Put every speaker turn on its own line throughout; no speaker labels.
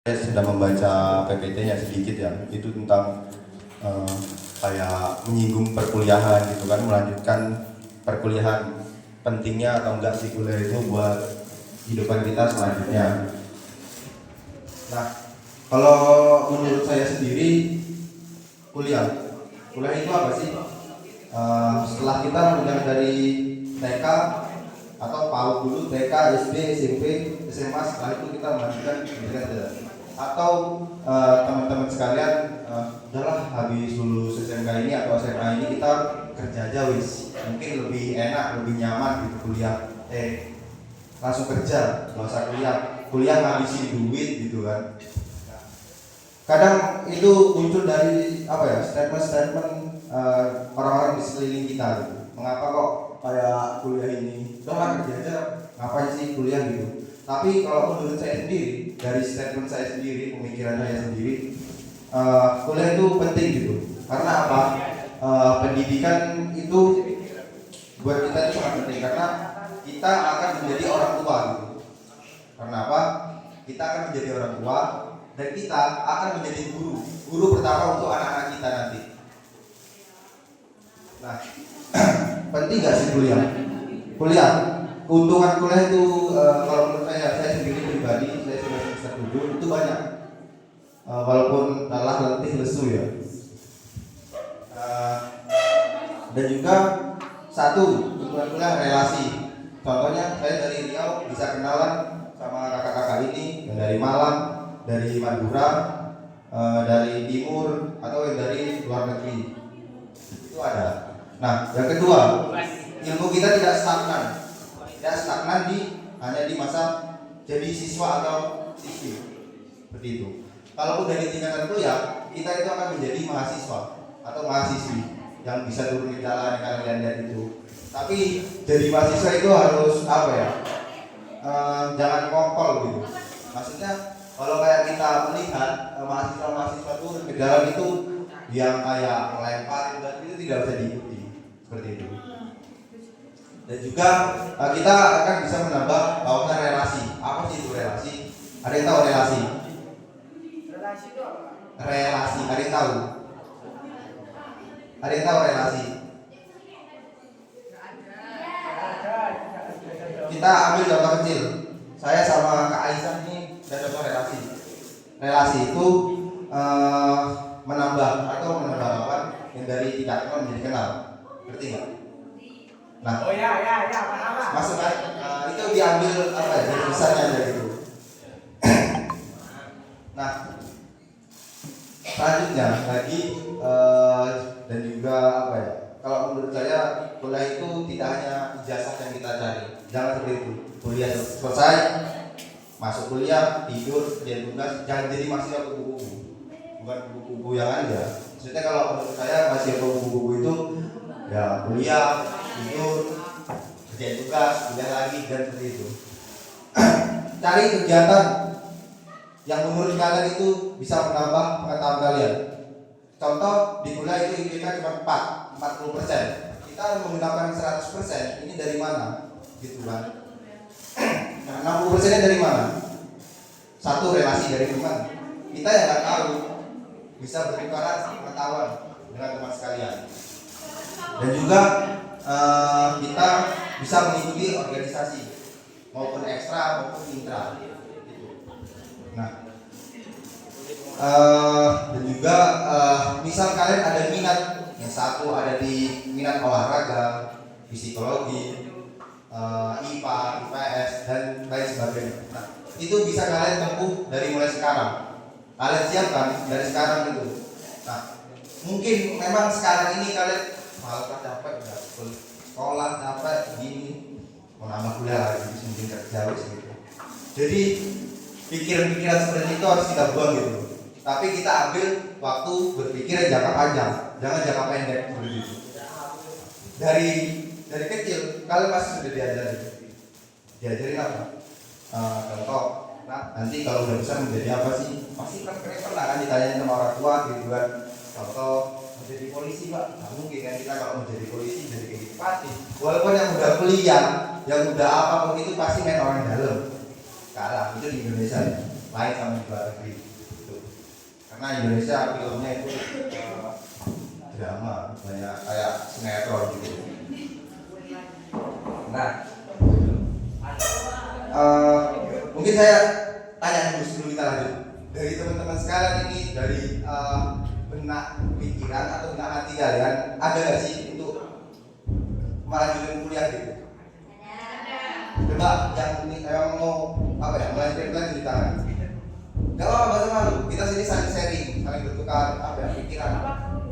Saya sudah membaca PPT-nya sedikit ya, itu tentang kayak menyinggung perkuliahan gitu kan, melanjutkan perkuliahan, pentingnya atau enggak sih kuliah itu buat kehidupan kita selanjutnya. Nah, kalau menurut saya sendiri kuliah itu apa sih? Setelah kita mendengar dari TK atau PAUD dulu, TK, SD, SMP, SMA, setelah itu kita melanjutkan pendidikan atau teman-teman sekalian udahlah habis lulus SMK ini atau SMA ini kita kerja aja wis, mungkin lebih enak, lebih nyaman gitu kuliah, langsung kerja, nggak usah kuliah ngabisin duit gitu kan. Kadang itu muncul dari apa ya, statement orang-orang di sekeliling kita gitu. Mengapa kok kayak kuliah ini, udah kerja aja, ngapain sih kuliah gitu. Tapi kalau menurut saya sendiri, dari statement saya sendiri, pemikiran saya sendiri, kuliah itu penting gitu. Karena apa? Pendidikan itu buat kita itu sangat penting karena kita akan menjadi orang tua gitu. Karena apa? Kita akan menjadi orang tua dan kita akan menjadi guru pertama untuk anak-anak kita nanti. Nah, penting nggak sih kuliah? Keuntungan kuliah itu kalau menurut saya sendiri pribadi, saya sudah semester 7 itu banyak. Walaupun lelah, letih, lesu ya. Dan juga satu, keuntungan kuliah relasi. Contohnya saya dari Riau bisa kenalan sama kakak-kakak ini yang dari Malang, dari Madura, dari Timur atau yang dari luar negeri. Itu ada. Nah, yang kedua, ilmu kita tidak stagnan hanya di masa jadi siswa atau siswi seperti itu. Kalau udah di tingkatan kuliah, kita itu akan menjadi mahasiswa atau mahasiswi yang bisa turun di jalan yang kalian lihat itu. Tapi jadi mahasiswa itu harus apa ya? Jangan ngokol gitu. Maksudnya kalau kayak kita melihat mahasiswa turun ke jalan itu yang kayak melempar itu tidak bisa diikuti seperti itu. Dan juga kita akan bisa menambah wawasan relasi. Apa sih itu relasi? Ada yang tahu relasi? Relasi itu apa? Relasi, ada yang tahu? Ada yang tahu relasi? Kita ambil contoh kecil. Saya sama Kak Aisyah ini dan contoh relasi. Relasi itu menambah lawan yang dari tidak kenal menjadi kenal. Ngerti nggak? Nah, paham. Masuk kan? Itu diambil apa ya? Dari besarnya aja gitu. Nah, selanjutnya lagi dan juga apa ya? Kalau menurut saya kuliah itu tidak hanya ijazah yang kita cari. Jangan seperti itu. Kuliah selesai, masuk kuliah, tidur, kerjain tugas, jangan jadi mahasiswa kupu-kupu. Bukan kupu-kupu yang ada. Maksudnya kalau menurut saya mahasiswa kupu-kupu itu ya kuliah, tidur, kerjain tugas, kuliah lagi dan seperti itu. Cari kegiatan yang menurut kalian itu bisa menambah pengetahuan kalian. Contoh di kuliah itu IPK cuma 40%. Kita menggunakan 100%. Ini dari mana? Gitu kan. Nah, 60%-nya dari mana? Satu, relasi dari teman. Kita yang nggak tahu bisa bertukar pengetahuan dengan teman sekalian. Dan juga kita bisa mengikuti organisasi maupun ekstra maupun intra. Nah, dan juga misal kalian ada minat, yang satu ada di minat olahraga, psikologi, IPA, IPS dan lain sebagainya. Nah, itu bisa kalian tempuh dari mulai sekarang. Kalian siapkan dari sekarang itu. Nah, mungkin memang sekarang ini kalian malah capek, sekolah capek gini, mau nambah kuliah lagi, mungkin kerja gitu. Jadi pikiran-pikiran seperti itu harus kita buang gitu. Tapi kita ambil waktu berpikir jangka panjang, jangan jangka pendek seperti itu. Dari kecil kalian pasti sudah diajarin apa? Contoh, nah nanti kalau udah besar menjadi apa sih? Pasti pernah kan ditanyain sama orang tua gitu kan. Contoh menjadi polisi pak, nggak mungkin kan kita kalau menjadi polisi jadi kayak gitu pasti. Walaupun yang udah kuliah, yang udah apapun itu pasti main orang dalam. Sekarang itu di Indonesia. lain sama di luar negeri gitu. Karena Indonesia filmnya itu drama banyak kayak sinetron gitu. Nah, mungkin saya tanya dulu kita lanjut dari teman-teman sekalian ini, dari benak pikiran atau benak hati kalian ada nggak sih untuk melanjutkan kuliah gitu? Coba yang mau apa ya, melanjutkan di tangan. Gak apa-apa, bahasa malu. Kita sini saling sharing, saling bertukar apa ya, pikiran.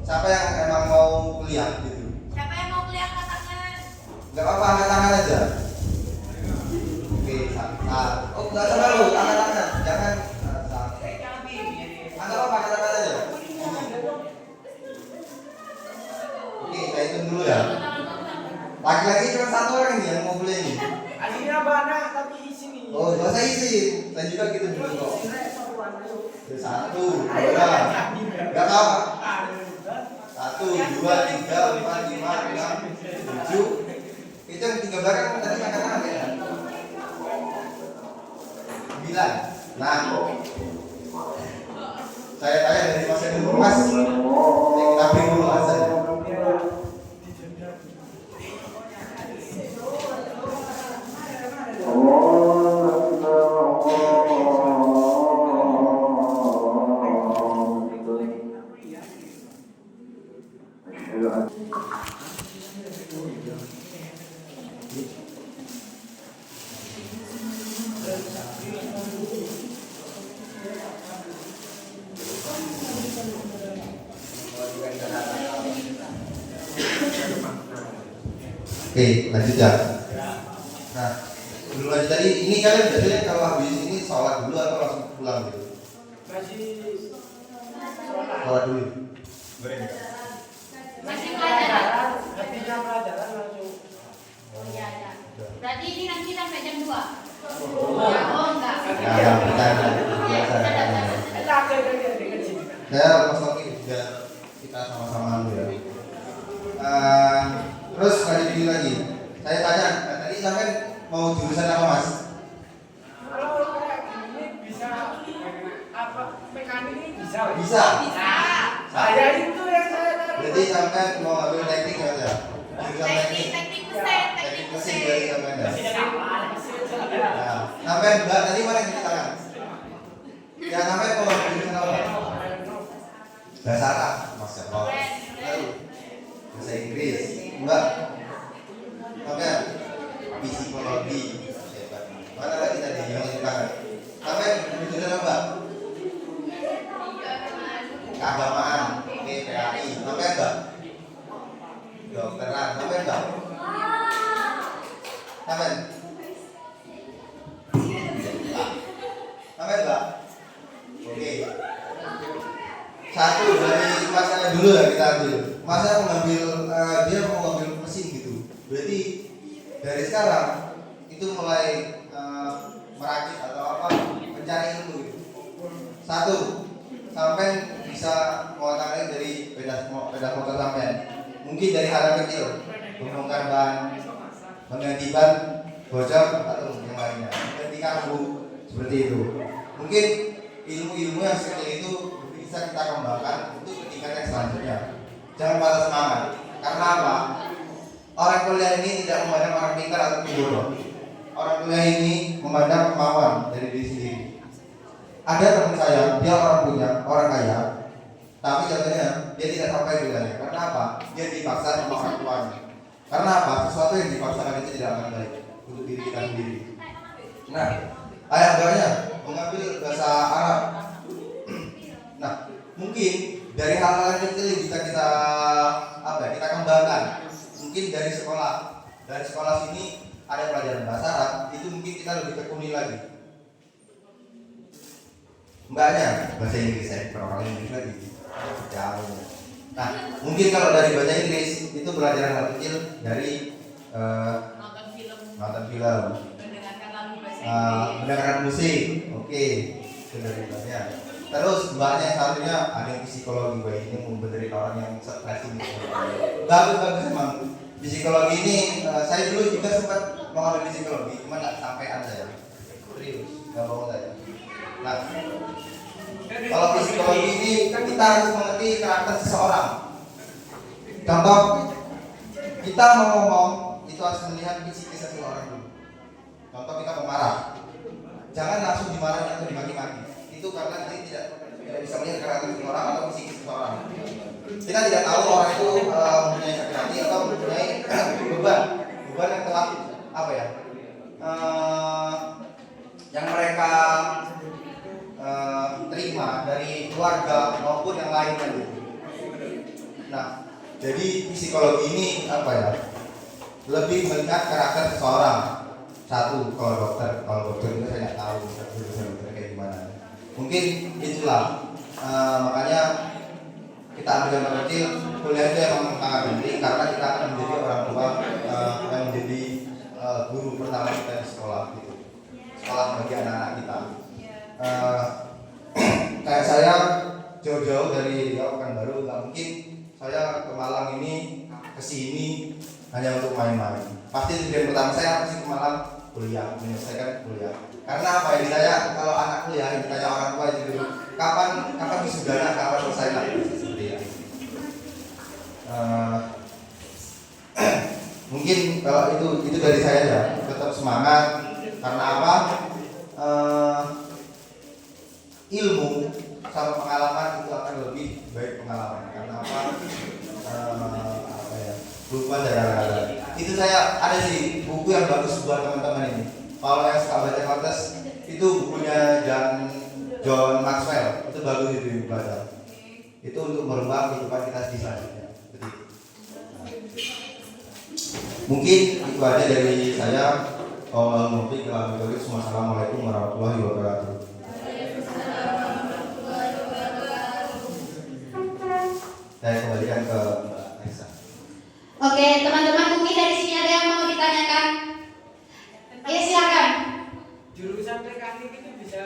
Siapa yang emang mau kuliah gitu?
Siapa yang mau kuliah angkat tangan?
Gak apa-apa, angkat tangan aja. Oke, oh gak usah malu, angkat tangan. Jangan angkat apa, angkat tangan aja. Oke, saya hitung dulu ya. Laki-laki cuma satu orang nih yang mau kuliah ini.
Akhirnya banyak tapi isi nih.
Oh, gak usah isi. Saya juga gitu dulu kok. Satu, dua, gak apa. 1, 2, 3, 4, 5, 6, 7. Itu yang 3 belakang tadi angkat tangan ya. 9. Nah, saya tanya dari Mas dulu, Mas. Kita beri dulu azan. Oke, lanjut ya. Nah, dulu lanjut tadi, ini kalian biasanya kalau habis ini sholat dulu atau langsung pulang gitu?
Masih
Sholat dulu.
Masih pelajaran.
Ketika pelajaran langsung.
Oh iya ya. Berarti ini nanti sampai jam 2. Oh enggak.
Ya, biasa. Saya Mas Toki biar kita sama-sama dulu ya. Terus lanjut dulu lagi. Saya tanya, tadi sampai mau jurusan apa Mas?
Kalau kayak gini bisa apa, mekanik ini bisa?
Bisa.
Saya itu yang saya tahu.
Berarti sampai mau ambil teknik aja. Jurusan teknik.
Teknik mesin,
Teknik mesin dari sampai ya.
Ya.
Nah, sampai Mbak tadi mana yang tangan? Ya sampai mau jurusan apa? Bahasa Arab, Mas ya. Lalu bahasa Inggris, Mbak. Sampai psikologi. Mana lagi tadi yang tangan? Sampai jurusan apa? Keagamaan, oke, PAI. Sampai Mbak. Dokteran, sampai Mbak. Sampai. Sampai Mbak. Oke. Satu dari masanya dulu ya kita ambil. Masa mengambil dia mau ngambil mesin gitu. Berarti dari sekarang itu mulai merakit atau apa mencari ilmu gitu. Satu, sampai bisa mengotak dari sepeda motor sampai. Mungkin dari hal kecil, membongkar ban, mengganti ban bocor atau yang lainnya, mengganti karbu seperti itu. Mungkin ilmu-ilmu yang seperti itu bisa kita kembangkan untuk tingkat yang selanjutnya. Jangan patah semangat. Karena apa? Orang kuliah ini tidak memandang orang pintar atau bodoh. Orang kuliah ini memandang kemauan dari diri sendiri. Ada teman saya, dia orang kaya, tapi contohnya dia tidak sampai kuliahnya. Karena apa? Dia dipaksa sama orang tuanya. Karena apa? Sesuatu yang dipaksakan itu tidak akan baik untuk diri kita sendiri. Nah, ayat doanya mengambil bahasa Arab. Nah, mungkin dari hal-hal yang kecil yang bisa kita kita kembangkan. Mungkin dari sekolah sini ada pelajaran bahasa Arab, itu mungkin kita lebih tekuni lagi. Mbaknya bahasa Inggris, saya orang Inggris lagi jauh. Nah, mungkin kalau dari bahasa Inggris itu pelajaran hal kecil dari nonton film, mendengarkan musik, oke, itu dari mbaknya. Terus mbaknya yang satunya ada yang psikologi, baik ini membeneri orang yang stres ini. Bagus emang. Psikologi ini saya dulu juga sempat mengambil psikologi, cuma nggak sampean saya. Serius, nggak bohong saya. Nah, kalau psikologi ini kita harus mengerti karakter seseorang. Contoh, kita mau ngomong itu harus melihat psikis seseorang dulu. Contoh kita pemarah, jangan langsung dimarahin atau dimaki-maki. Itu karena kita tidak bisa melihat karakter seseorang atau psikis seseorang. Kita tidak tahu orang itu mempunyai sakit hati atau mempunyai beban yang telah apa ya, yang mereka terima dari keluarga maupun yang lainnya. Nah, jadi psikologi ini apa ya? Lebih melihat karakter seseorang. Satu, kalau dokter itu saya nggak tahu dokter kayak gimana. Mungkin itulah makanya kita ambil contoh kecil, kuliah itu emang sangat penting karena kita akan menjadi orang tua yang menjadi guru pertama kita di sekolah gitu. Sekolah bagi anak-anak kita. Kayak saya jauh-jauh dari Riau Pekanbaru, nggak mungkin saya ke Malang ini kesini hanya untuk main-main. Pasti tujuan pertama saya pasti ke Malang kuliah, menyelesaikan kuliah. Karena apa ya, saya kalau anak kuliah ditanya orang tua itu dulu, kapan wisudanya, kapan selesai lah. Seperti itu. Mungkin kalau itu dari saya ya, tetap semangat. Karena apa? Ilmu sama pengalaman itu akan lebih baik pengalaman. Karena apa? Lupa saya. Itu saya ada sih buku yang bagus buat teman-teman ini. Kalau yang suka baca kotes, itu bukunya John Maxwell. Itu bagus itu dibaca. Itu untuk merubah kehidupan kita di selanjutnya. Mungkin itu aja dari saya. Wassalamualaikum warahmatullahi wabarakatuh. Saya kembalikan ke Mbak Aisyah.
Oke, teman-teman, mungkin dari sini ada yang mau ditanyakan? Ya, silakan.
Jurusan mekanik itu bisa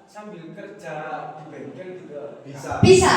sambil kerja di bengkel juga?
Bisa.
Bisa.